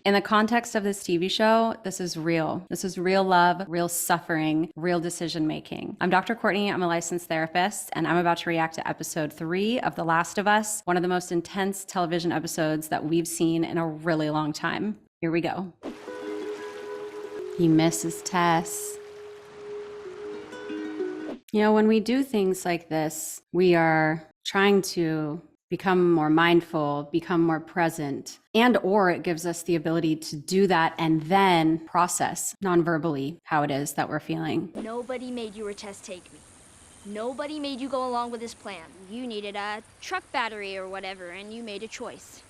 In the context of this TV show, this is real. This is real love, real suffering, real decision making. I'm Dr. Courtney. I'm a licensed therapist, and I'm about to react to episode 3 of The Last of Us, one of the most intense television episodes that we've seen in a really long time. Here we go. He misses Tess. You know, when we do things like this, we are trying to become more mindful, become more present, and or it gives us the ability to do that and then process non-verbally how it is that we're feeling. Nobody made you or Tess take me. Nobody made you go along with this plan. You needed a truck battery or whatever, and you made a choice.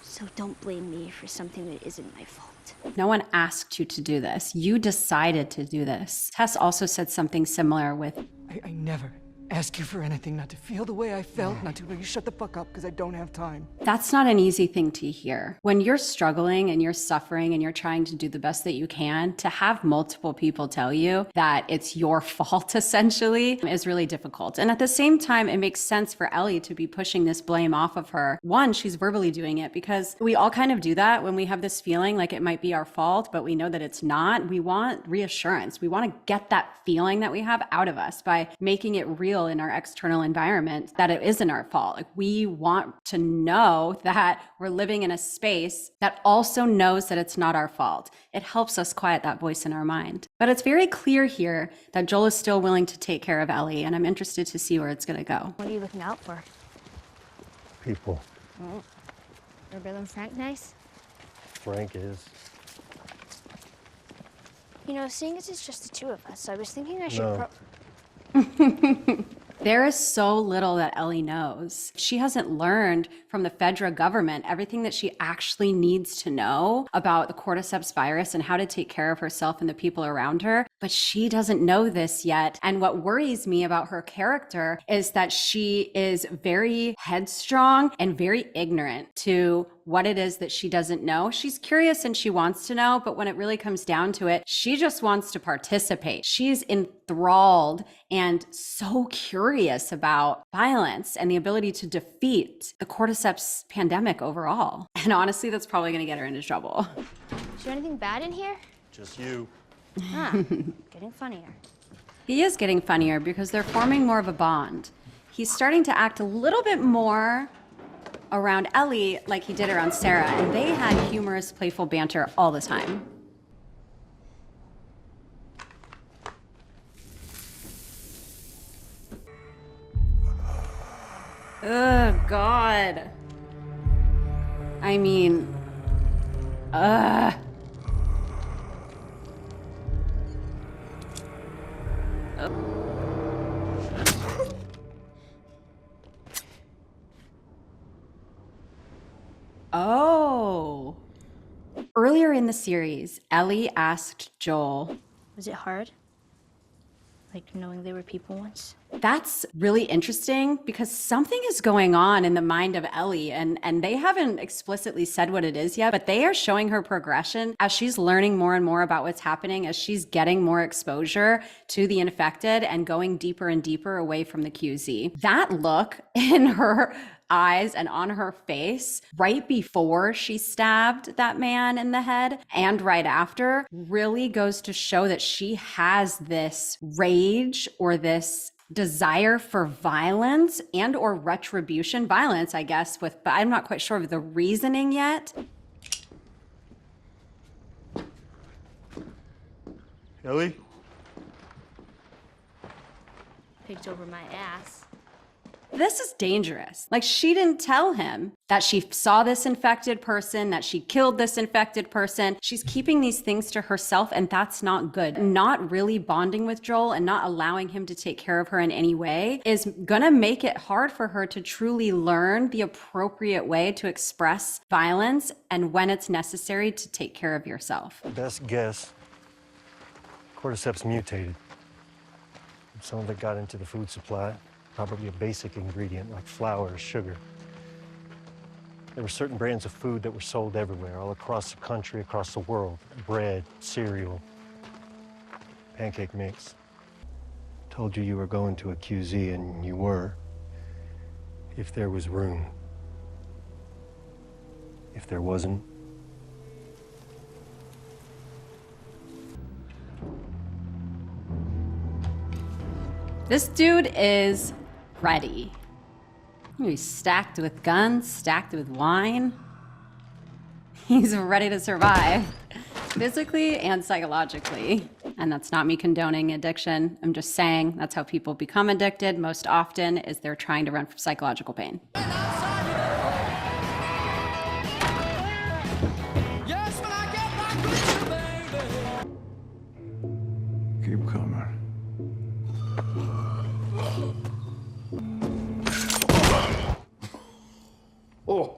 So don't blame me for something that isn't my fault. No one asked you to do this. You decided to do this. Tess also said something similar with, I never ask you for anything, not to feel the way I felt, not to you shut the fuck up because I don't have time. that's not an easy thing to hear. When you're struggling and you're suffering and you're trying to do the best that you can, to have multiple people tell you that it's your fault essentially is really difficult. And at the same time, it makes sense for Ellie to be pushing this blame off of her. One, she's verbally doing it because we all kind of do that when we have this feeling like it might be our fault, but we know that it's not. We want reassurance. We want to get that feeling that we have out of us by making it real in our external environment that it isn't our fault. Like, we want to know that we're living in a space that also knows that it's not our fault. It helps us quiet that voice in our mind. But it's very clear here that Joel is still willing to take care of Ellie, and I'm interested to see where it's going to go. What are you looking out for? People. Oh. Are Bill and Frank nice? Frank is. You know, seeing as it's just the two of us, I was thinking I should No. There is so little that Ellie knows. She hasn't learned from the federal government everything that she actually needs to know about the cordyceps virus and how to take care of herself and the people around her. But she doesn't know this yet. And what worries me about her character is that she is very headstrong and very ignorant to what it is that she doesn't know. She's curious and she wants to know, but when it really comes down to it, she just wants to participate. She's enthralled and so curious about violence and the ability to defeat the cordyceps pandemic overall. And honestly, that's probably gonna get her into trouble. Is there anything bad in here? Just you. Ah, getting funnier. He is getting funnier because they're forming more of a bond. He's starting to act a little bit more around Ellie like he did around Sarah, and they had humorous, playful banter all the time. Oh, God. I mean, Oh. Earlier in the series, Ellie asked Joel, Was it hard? Like knowing they were people once? that's really interesting because something is going on in the mind of Ellie, and they haven't explicitly said what it is yet, but they are showing her progression as she's learning more and more about what's happening, as she's getting more exposure to the infected and going deeper and deeper away from the QZ. That look in her eyes and on her face right before she stabbed that man in the head and right after really goes to show that she has this rage or this desire for violence and or retribution. Violence, I guess, but I'm not quite sure of the reasoning yet. Ellie? Picked over my ass. This is dangerous. Like, she didn't tell him that she saw this infected person, that she killed this infected person. She's keeping these things to herself, and that's not good. Not really bonding with Joel and not allowing him to take care of her in any way is gonna make it hard for her to truly learn the appropriate way to express violence and when it's necessary to take care of yourself. Best guess, cordyceps mutated. Some of it got into the food supply, probably a basic ingredient like flour or sugar. There were certain brands of food that were sold everywhere, all across the country, across the world. Bread, cereal, pancake mix. Told you you were going to a QZ, and you were. If there was room. If there wasn't, This dude is ready. He's stacked with guns, stacked with wine. He's ready to survive, physically and psychologically. And that's not me condoning addiction. I'm just saying that's how people become addicted most often, is they're trying to run from psychological pain. Keep coming. Oh.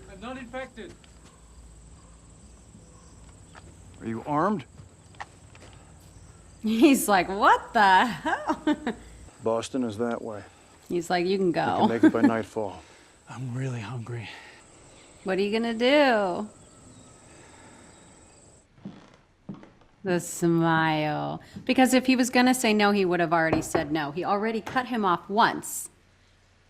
I'm not infected. Are you armed? He's like, what the hell? Boston is that way. He's like, you can We go. can make it by nightfall. I'm really hungry. What are you gonna do? The smile. Because if he was gonna say no, he would have already said no. He already cut him off once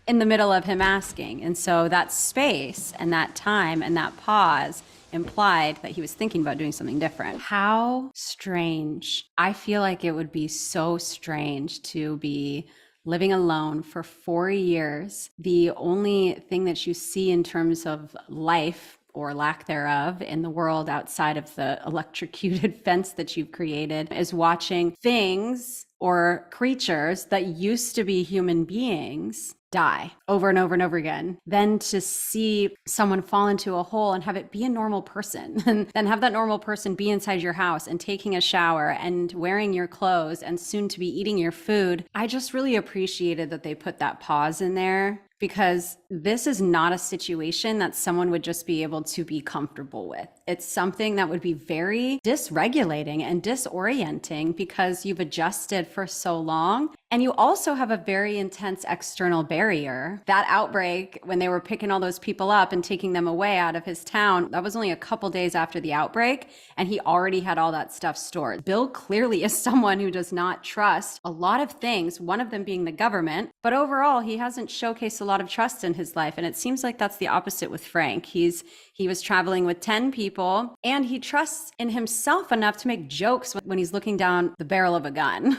in the middle of him asking. And so that space and that time and that pause implied that he was thinking about doing something different. How strange. I feel like it would be so strange to be living alone for 4 years. The only thing that you see in terms of life or lack thereof in the world outside of the electrocuted fence that you've created is watching things or creatures that used to be human beings die over and over and over again. Then to see someone fall into a hole and have it be a normal person, and then have that normal person be inside your house and taking a shower and wearing your clothes and soon to be eating your food. I just really appreciated that they put that pause in there, because this is not a situation that someone would just be able to be comfortable with. It's something that would be very dysregulating and disorienting because you've adjusted for so long. And you also have a very intense external barrier. That outbreak, when they were picking all those people up and taking them away out of his town, that was only a couple days after the outbreak, and he already had all that stuff stored. Bill clearly is someone who does not trust a lot of things, one of them being the government, but overall, he hasn't showcased a lot of trust in his life. And it seems like that's the opposite with Frank. He was traveling with 10 people, and he trusts in himself enough to make jokes when he's looking down the barrel of a gun.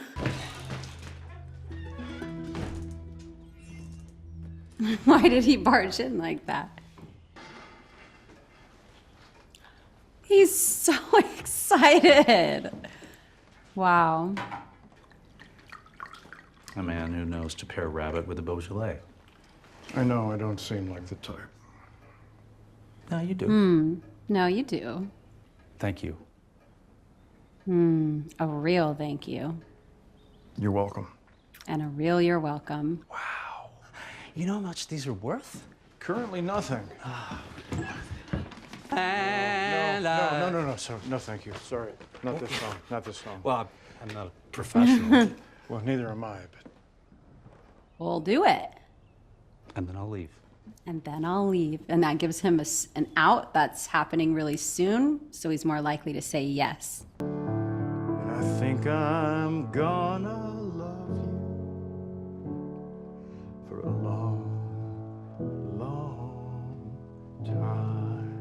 Why did he barge in like that? He's so excited. Wow. A man who knows to pair rabbit with a Beaujolais. I know I don't seem like the type. No, you do. No, you do. Thank you. A real thank you. You're welcome. And a real you're welcome. Wow. You know how much these are worth? Currently nothing. No, sorry. No, thank you. Sorry. Not this song. Not this song. Well, I'm not a professional. Well, neither am I, but We'll do it. And then I'll leave. And then I'll leave. And that gives him an out that's happening really soon. So he's more likely to say yes. and I think I'm gonna love you for a long, long time.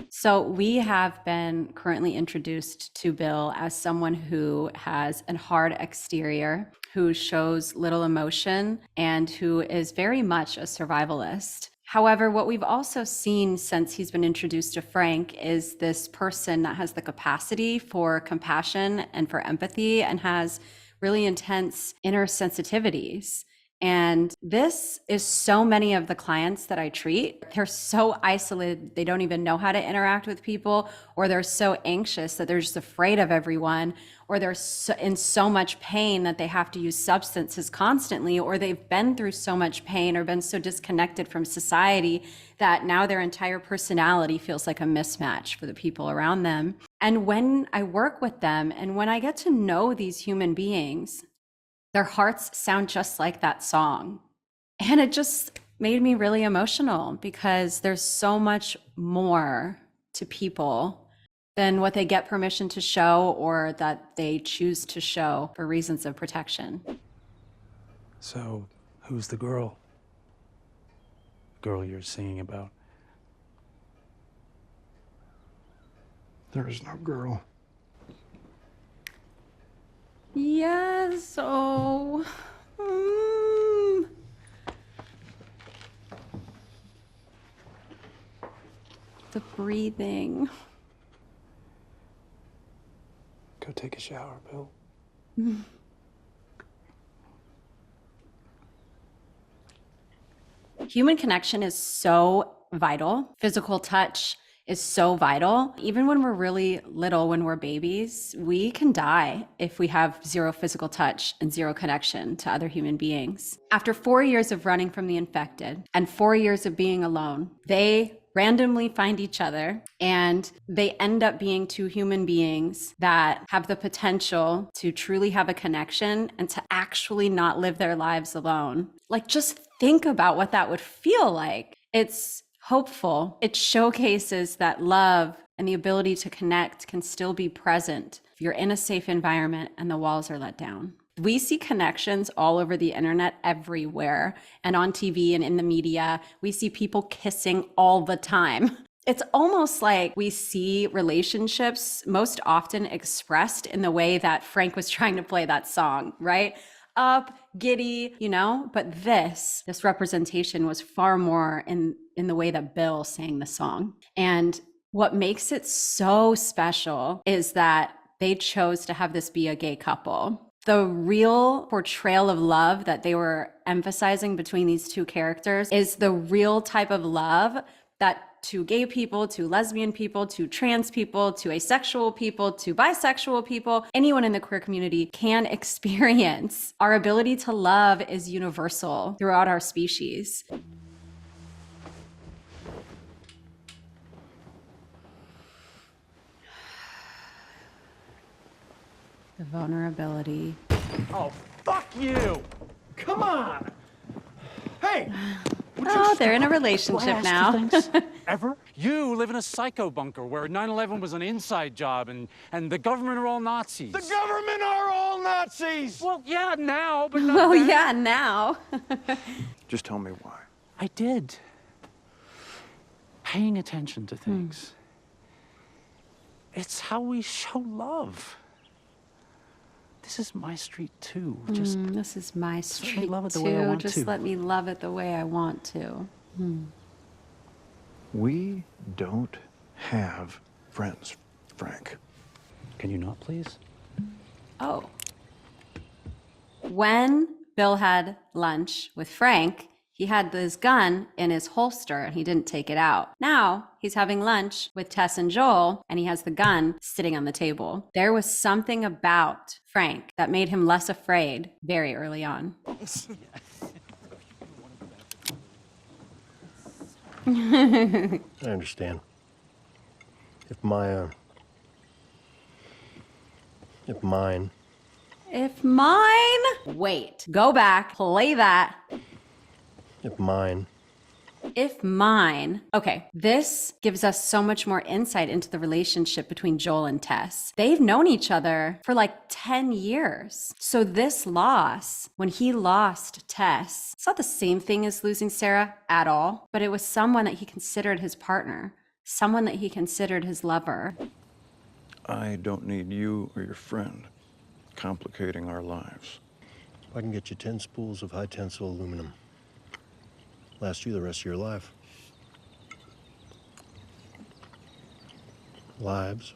So we have been currently introduced to Bill as someone who has a hard exterior, who shows little emotion, and who is very much a survivalist. However, what we've also seen since he's been introduced to Frank is this person that has the capacity for compassion and for empathy and has really intense inner sensitivities. And this is so many of the clients that I treat. They're so isolated, they don't even know how to interact with people, or they're so anxious that they're just afraid of everyone, or they're in so much pain that they have to use substances constantly, or they've been through so much pain or been so disconnected from society that now their entire personality feels like a mismatch for the people around them. And when I work with them and when I get to know these human beings, their hearts sound just like that song. And it just made me really emotional because there's so much more to people than what they get permission to show or that they choose to show for reasons of protection. So, who's the girl? Girl you're singing about? There is no girl. Yes, oh. The breathing. Go take a shower, Bill. Human connection is so vital. Physical touch is so vital. Even when we're really little, when we're babies, we can die if we have zero physical touch and zero connection to other human beings. After 4 years of running from the infected and 4 years of being alone, they randomly find each other and they end up being two human beings that have the potential to truly have a connection and to actually not live their lives alone. Like, just think about what that would feel like. It's hopeful. It showcases that love and the ability to connect can still be present if you're in a safe environment and the walls are let down. We see connections all over the internet everywhere, and on TV and in the media. We see people kissing all the time. It's almost like we see relationships most often expressed in the way that Frank was trying to play that song, right? Up, giddy, you know? But this representation was far more in the way that Bill sang the song. And what makes it so special is that they chose to have this be a gay couple. The real portrayal of love that they were emphasizing between these two characters is the real type of love that to gay people, to lesbian people, to trans people, to asexual people, to bisexual people, anyone in the queer community can experience. Our ability to love is universal throughout our species. The vulnerability. Oh, fuck you! Come on! Hey! Oh, they're in a relationship now. Ever? You live in a psycho bunker where 9/11 was an inside job and the government are all Nazis. The government are all Nazis! Well, yeah, now, but not Well, then. yeah, now. Just tell me why. I did. Paying attention to things. It's how we show love. This is my street too. Just This is my let me street love it the way I too. want Just to. let me love it the way I want to. We don't have friends, Frank. Can you not, please? Oh. When Bill had lunch with Frank, he had his gun in his holster and he didn't take it out. Now he's having lunch with Tess and Joel and he has the gun sitting on the table. There was something about Frank that made him less afraid very early on. I understand. If mine. Wait, go back, play that. If mine. Okay, this gives us so much more insight into the relationship between Joel and Tess. They've known each other for like 10 years. So this loss, when he lost Tess, it's not the same thing as losing Sarah at all, but it was someone that he considered his partner, someone that he considered his lover. I don't need you or your friend complicating our lives. I can get you 10 spools of high tensile aluminum. Last you the rest of your life. Lives.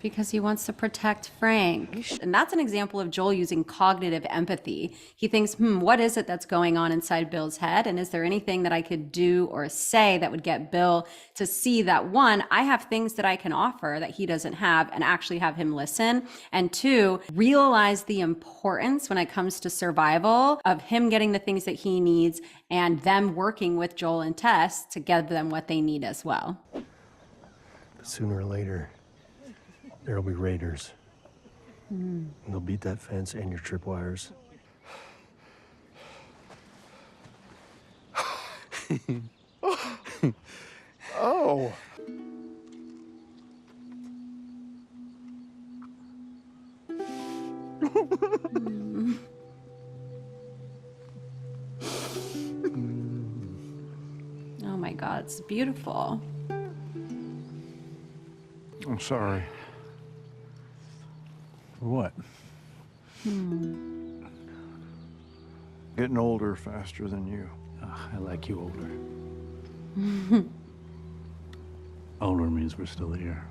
Because he wants to protect Frank. And that's an example of Joel using cognitive empathy. He thinks, what is it that's going on inside Bill's head? And is there anything that I could do or say that would get Bill to see that, one, I have things that I can offer that he doesn't have and actually have him listen. And two, realize the importance when it comes to survival of him getting the things that he needs and them working with Joel and Tess to give them what they need as well. But sooner or later, there'll be raiders. And they'll beat that fence and your tripwires. Oh. Oh my God, it's beautiful. I'm sorry. What? Getting older faster than you. I like you older. Older means we're still here.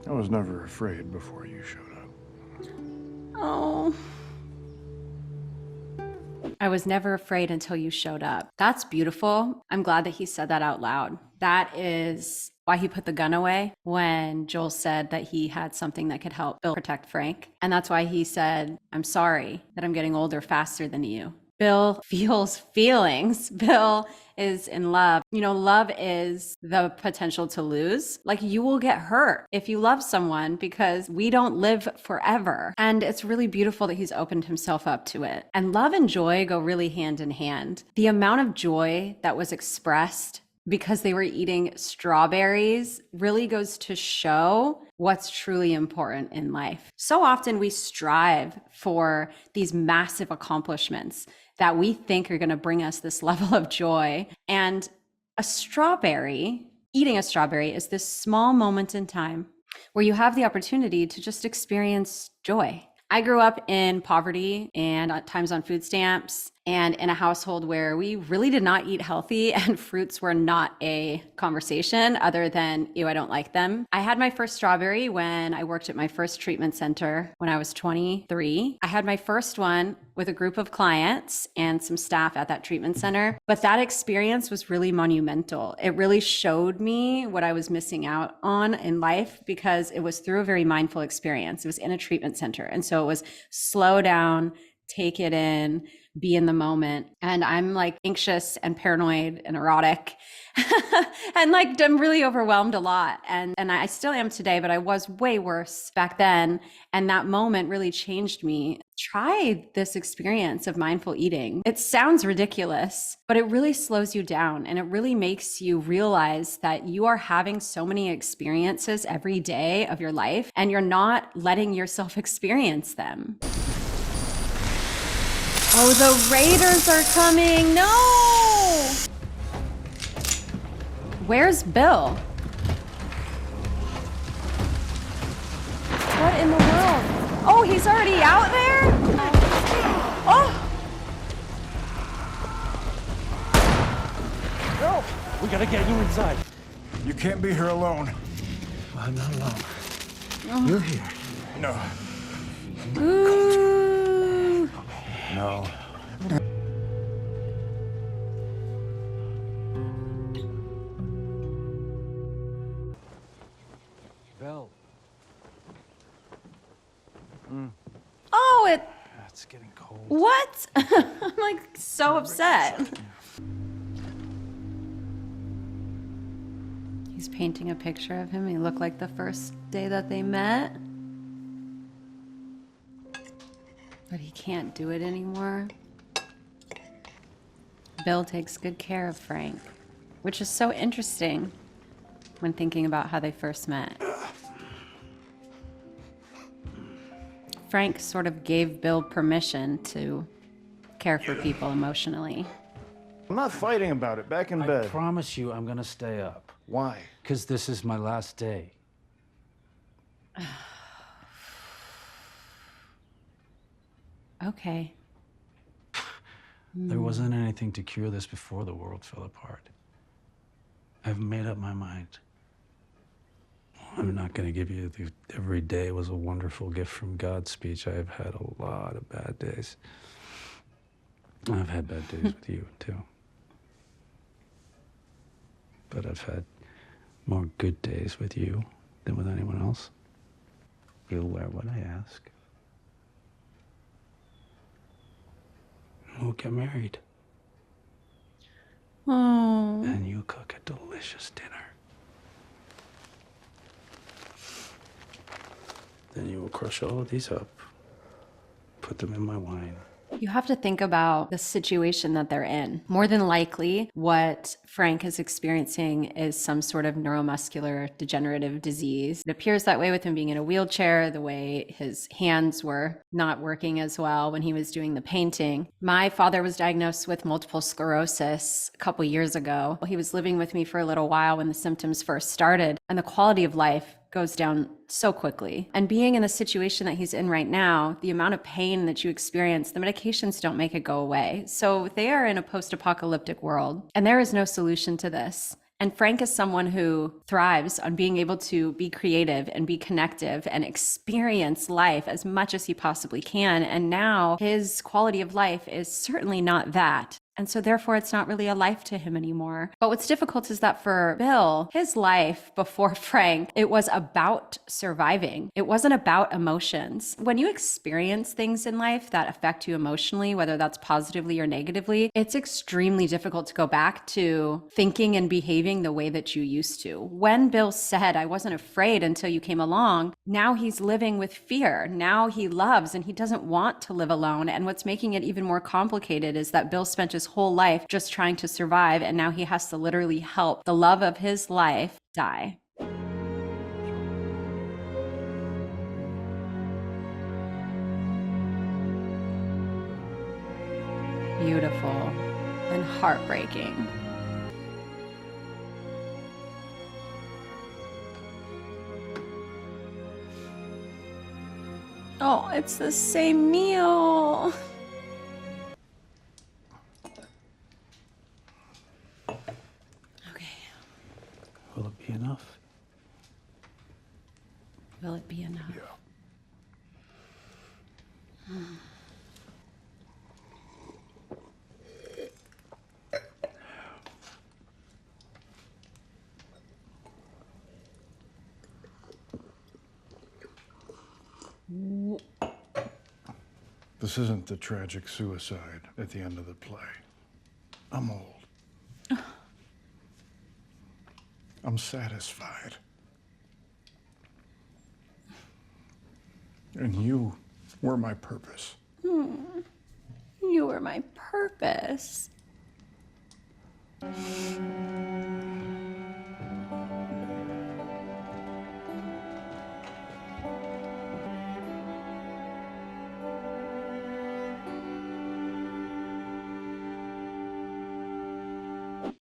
I was never afraid before you showed up. Oh. I was never afraid until you showed up. That's beautiful. I'm glad that he said that out loud. That is why he put the gun away when Joel said that he had something that could help Bill protect Frank. And that's why he said, I'm sorry that I'm getting older faster than you. Bill feels feelings. Bill is in love. You know, love is the potential to lose. Like, you will get hurt if you love someone because we don't live forever. And it's really beautiful that he's opened himself up to it. And love and joy go really hand in hand. The amount of joy that was expressed because they were eating strawberries really goes to show what's truly important in life. So often we strive for these massive accomplishments that we think are going to bring us this level of joy. And eating a strawberry is this small moment in time where you have the opportunity to just experience joy. I grew up in poverty and at times on food stamps and in a household where we really did not eat healthy and fruits were not a conversation other than, ew, I don't like them. I had my first strawberry when I worked at my first treatment center when I was 23. I had my first one with a group of clients and some staff at that treatment center. But that experience was really monumental. It really showed me what I was missing out on in life because it was through a very mindful experience. It was in a treatment center. And so it was slow down, take it in, be in the moment. And I'm like anxious and paranoid and erotic and like I'm really overwhelmed a lot. And I still am today, but I was way worse back then. And that moment really changed me. Try this experience of mindful eating. It sounds ridiculous, but it really slows you down and it really makes you realize that you are having so many experiences every day of your life and you're not letting yourself experience them. Oh, the Raiders are coming. No! Where's Bill? What in the world? Oh, he's already out there? Oh! No! We gotta get you inside. You can't be here alone. I'm not alone. You're here. No. Ooh. No. Belle. Oh, It's getting cold. what? I'm like so upset. He's painting a picture of him. He looked like the first day that they met. But he can't do it anymore. Bill takes good care of Frank, which is so interesting when thinking about how they first met. Frank sort of gave Bill permission to care for people emotionally. I'm not fighting about it. Back in I bed. promise you I'm gonna stay up. Why? Because this is my last day. Okay. There wasn't anything to cure this before the world fell apart. I've made up my mind. I'm not going to give you the every day was a wonderful gift from God speech. I've had a lot of bad days. I've had bad days with you, too. But I've had more good days with you than with anyone else. You'll wear what I ask. We'll get married. Oh. And you cook a delicious dinner. Then you will crush all of these up, put them in my wine, You have to think about the situation that they're in. More than likely, what Frank is experiencing is some sort of neuromuscular degenerative disease. It appears that way with him being in a wheelchair, the way his hands were not working as well when he was doing the painting. My father was diagnosed with multiple sclerosis a couple years ago. He was living with me for a little while when the symptoms first started, and the quality of life goes down so quickly. And being in the situation that he's in right now, the amount of pain that you experience, the medications don't make it go away. So they are in a post-apocalyptic world, and there is no solution to this. And Frank is someone who thrives on being able to be creative and be connective and experience life as much as he possibly can. And now his quality of life is certainly not that. And so therefore, it's not really a life to him anymore. But what's difficult is that for Bill, his life before Frank, it was about surviving. It wasn't about emotions. When you experience things in life that affect you emotionally, whether that's positively or negatively, it's extremely difficult to go back to thinking and behaving the way that you used to. When Bill said, I wasn't afraid until you came along, now he's living with fear. Now he loves and he doesn't want to live alone. And what's making it even more complicated is that Bill spent his whole life just trying to survive, and now he has to literally help the love of his life die. Beautiful and heartbreaking. Oh, it's the same meal. Will it be enough? Will it be enough? Yeah. This isn't the tragic suicide at the end of the play. I'm old. I'm satisfied. And you were my purpose. You were my purpose.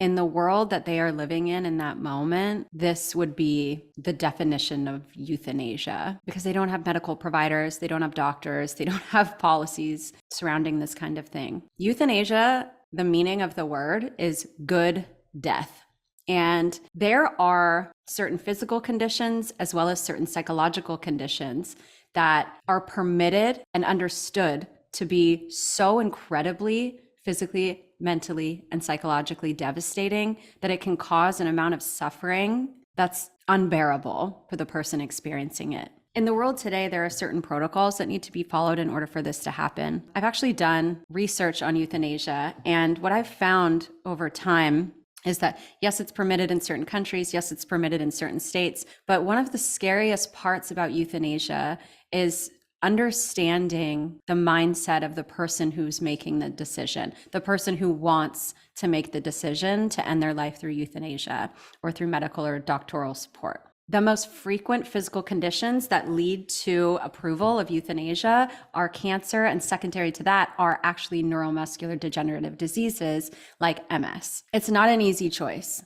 In the world that they are living in that moment, this would be the definition of euthanasia, because they don't have medical providers, they don't have doctors, they don't have policies surrounding this kind of thing. Euthanasia, the meaning of the word is good death. And there are certain physical conditions as well as certain psychological conditions that are permitted and understood to be so incredibly physically, mentally, and psychologically devastating that it can cause an amount of suffering that's unbearable for the person experiencing it. In the world today, there are certain protocols that need to be followed in order for this to happen. I've actually done research on euthanasia, and what I've found over time is that, yes, it's permitted in certain countries, yes, it's permitted in certain states, but one of the scariest parts about euthanasia is understanding the mindset of the person who's making the decision, the person who wants to make the decision to end their life through euthanasia or through medical or doctoral support. The most frequent physical conditions that lead to approval of euthanasia are cancer, and secondary to that are actually neuromuscular degenerative diseases like MS. It's not an easy choice.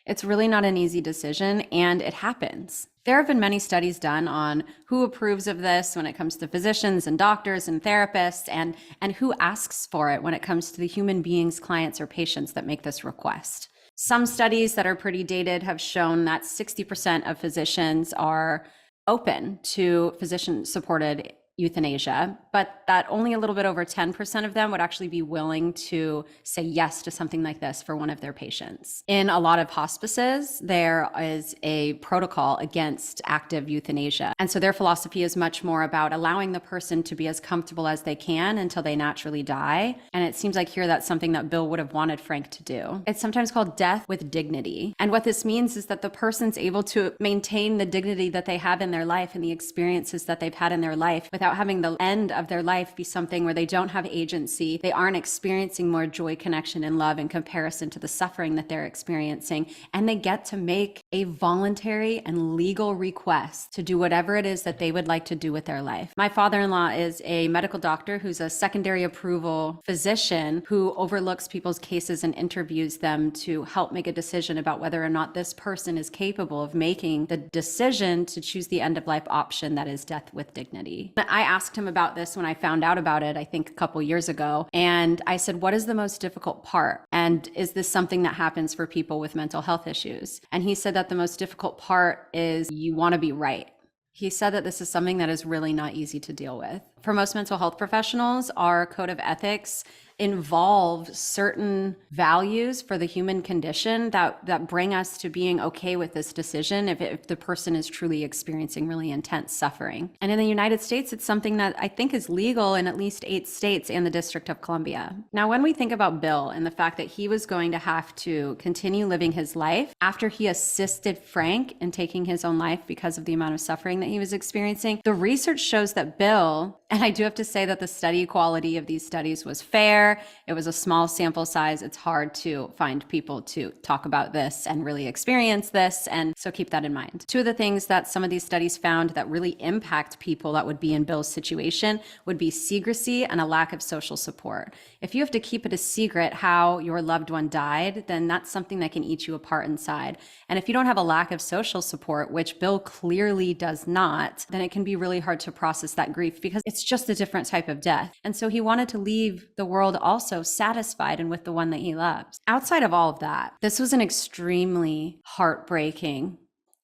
It's really not an easy decision, and it happens. There have been many studies done on who approves of this when it comes to physicians and doctors and therapists, and who asks for it when it comes to the human beings, clients, or patients that make this request. Some studies that are pretty dated have shown that 60% of physicians are open to physician-supported euthanasia, but that only a little bit over 10% of them would actually be willing to say yes to something like this for one of their patients. In a lot of hospices, there is a protocol against active euthanasia. And so their philosophy is much more about allowing the person to be as comfortable as they can until they naturally die. And it seems like here that's something that Bill would have wanted Frank to do. It's sometimes called death with dignity. And what this means is that the person's able to maintain the dignity that they have in their life and the experiences that they've had in their life without without having the end of their life be something where they don't have agency, they aren't experiencing more joy, connection, and love in comparison to the suffering that they're experiencing, and they get to make a voluntary and legal request to do whatever it is that they would like to do with their life. My father-in-law is a medical doctor who's a secondary approval physician who overlooks people's cases and interviews them to help make a decision about whether or not this person is capable of making the decision to choose the end of life option that is death with dignity. I asked him about this when I found out about it, I think a couple years ago, and I said, what is the most difficult part? And is this something that happens for people with mental health issues? And he said that the most difficult part is you want to be right. He said that this is something that is really not easy to deal with. For most mental health professionals, our code of ethics involve certain values for the human condition that bring us to being okay with this decision if the person is truly experiencing really intense suffering. And in the United States, it's something that I think is legal in at least 8 states and the District of Columbia. Now, when we think about Bill and the fact that he was going to have to continue living his life after he assisted Frank in taking his own life because of the amount of suffering that he was experiencing, the research shows that Bill, and I do have to say that the study quality of these studies was fair. It was a small sample size. It's hard to find people to talk about this and really experience this. And so keep that in mind. 2 of the things that some of these studies found that really impact people that would be in Bill's situation would be secrecy and a lack of social support. If you have to keep it a secret how your loved one died, then that's something that can eat you apart inside. And if you don't have a lack of social support, which Bill clearly does not, then it can be really hard to process that grief because it's just a different type of death. And so he wanted to leave the world also satisfied and with the one that he loves. Outside of all of that, this was an extremely heartbreaking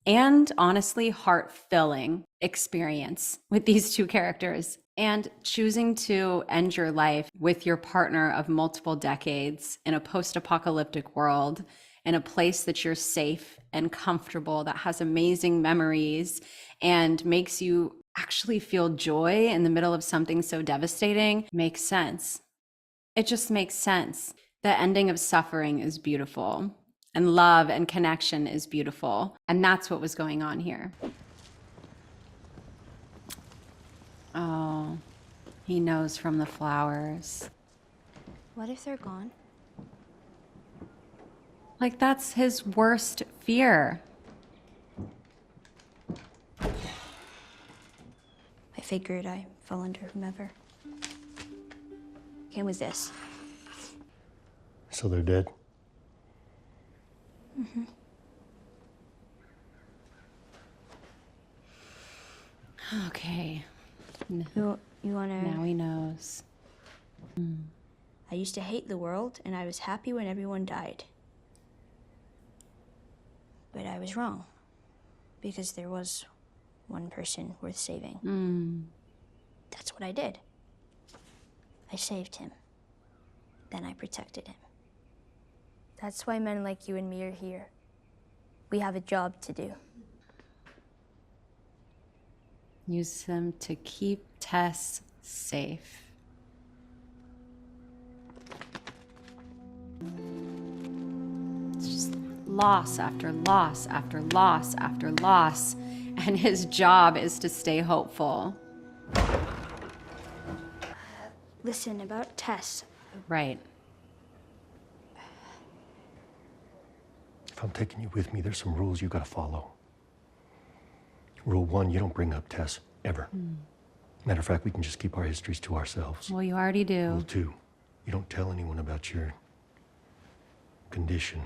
and honestly heart-filling experience with these 2 characters. And choosing to end your life with your partner of multiple decades in a post-apocalyptic world, in a place that you're safe and comfortable, that has amazing memories and makes you actually feel joy in the middle of something so devastating makes sense. It just makes sense. The ending of suffering is beautiful, and love and connection is beautiful. And that's what was going on here. Oh, he knows from the flowers. What if they're gone? Like, that's his worst fear. I figured I fell under whomever. Came with this. So they're dead? Mm-hmm. Okay. You wanna... Now he knows. I used to hate the world, and I was happy when everyone died. But I was wrong, because there was one person worth saving. That's what I did. I saved him. Then I protected him. That's why men like you and me are here. We have a job to do. Use them to keep Tess safe. It's just loss after loss after loss after loss. And his job is to stay hopeful. Listen, about Tess. Right. If I'm taking you with me, there's some rules you gotta follow. Rule 1, you don't bring up Tess, ever. Matter of fact, we can just keep our histories to ourselves. Well, you already do. Rule 2, you don't tell anyone about your condition.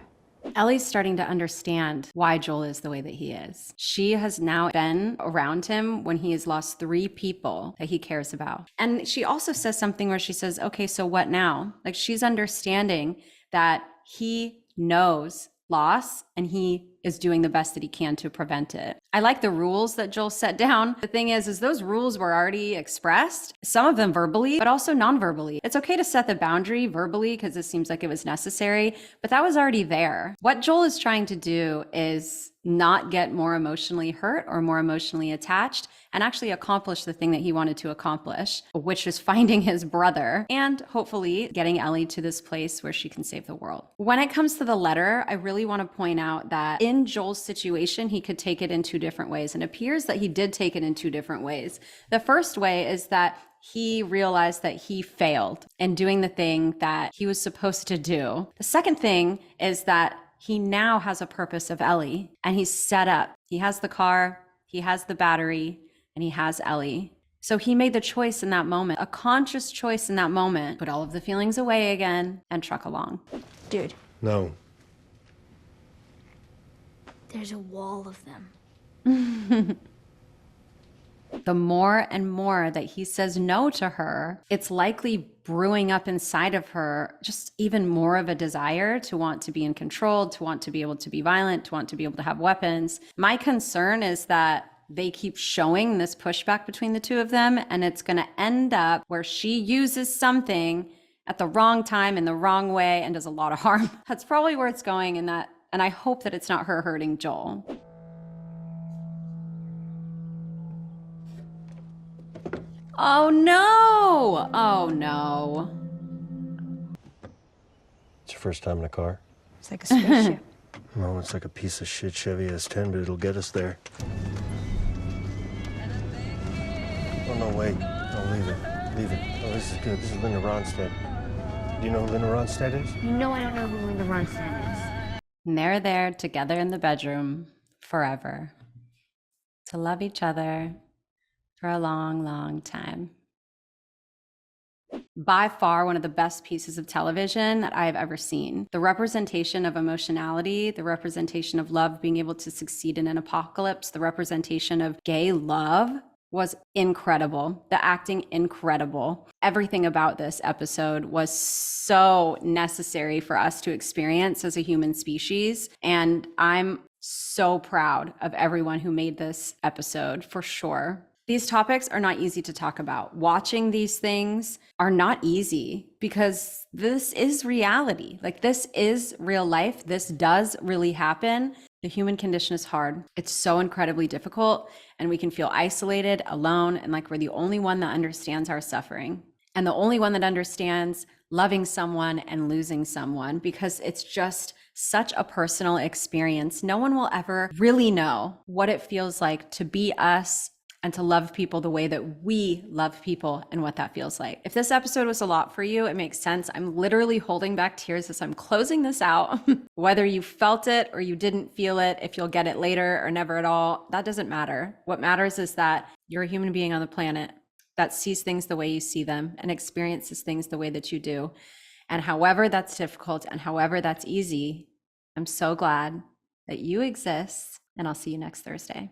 Ellie's starting to understand why Joel is the way that he is. She has now been around him when he has lost 3 people that he cares about. And she also says something where she says, okay, so what now? Like, she's understanding that he knows loss and he is doing the best that he can to prevent it. I like the rules that Joel set down. The thing is those rules were already expressed, some of them verbally, but also non-verbally. It's okay to set the boundary verbally because it seems like it was necessary, but that was already there. What Joel is trying to do is not get more emotionally hurt or more emotionally attached, and actually accomplish the thing that he wanted to accomplish, which is finding his brother and hopefully getting Ellie to this place where she can save the world. When it comes to the letter, I really want to point out that in Joel's situation, he could take it in two different ways, and it appears that he did take it in two different ways. The first way is that he realized that he failed in doing the thing that he was supposed to do. The second thing is that he now has a purpose of Ellie, and he's set up. He has the car, he has the battery, and he has Ellie. So he made the choice in that moment, a conscious choice in that moment, put all of the feelings away again and truck along. Dude, No. there's a wall of them. The more and more that he says no to her, it's likely brewing up inside of her just even more of a desire to want to be in control, to want to be able to be violent, to want to be able to have weapons. My concern is that they keep showing this pushback between the two of them, and it's going to end up where she uses something at the wrong time in the wrong way and does a lot of harm. That's probably where it's going, and I hope that it's not her hurting Joel. Oh no! Oh no. It's your first time in a car? It's like a spaceship. No, it's like a piece of shit Chevy S10, but it'll get us there. Oh, no, wait. No, leave it. Leave it. Oh, this is good. This is Linda Ronstadt. Do you know who Linda Ronstadt is? You know I don't know who Linda Ronstadt is. And they're there together in the bedroom forever to love each other for a long, long time. By far, one of the best pieces of television that I've ever seen. The representation of emotionality, the representation of love being able to succeed in an apocalypse, the representation of gay love was incredible. The acting, incredible. Everything about this episode was so necessary for us to experience as a human species. And I'm so proud of everyone who made this episode, for sure. These topics are not easy to talk about. Watching these things are not easy because this is reality. Like, this is real life. This does really happen. The human condition is hard. It's so incredibly difficult, and we can feel isolated, alone, and like we're the only one that understands our suffering and the only one that understands loving someone and losing someone, because it's just such a personal experience. No one will ever really know what it feels like to be us and to love people the way that we love people and what that feels like. If this episode was a lot for you, it makes sense. I'm literally holding back tears as I'm closing this out. Whether you felt it or you didn't feel it, if you'll get it later or never at all, that doesn't matter. What matters is that you're a human being on the planet that sees things the way you see them and experiences things the way that you do. And however that's difficult and however that's easy, I'm so glad that you exist, and I'll see you next Thursday.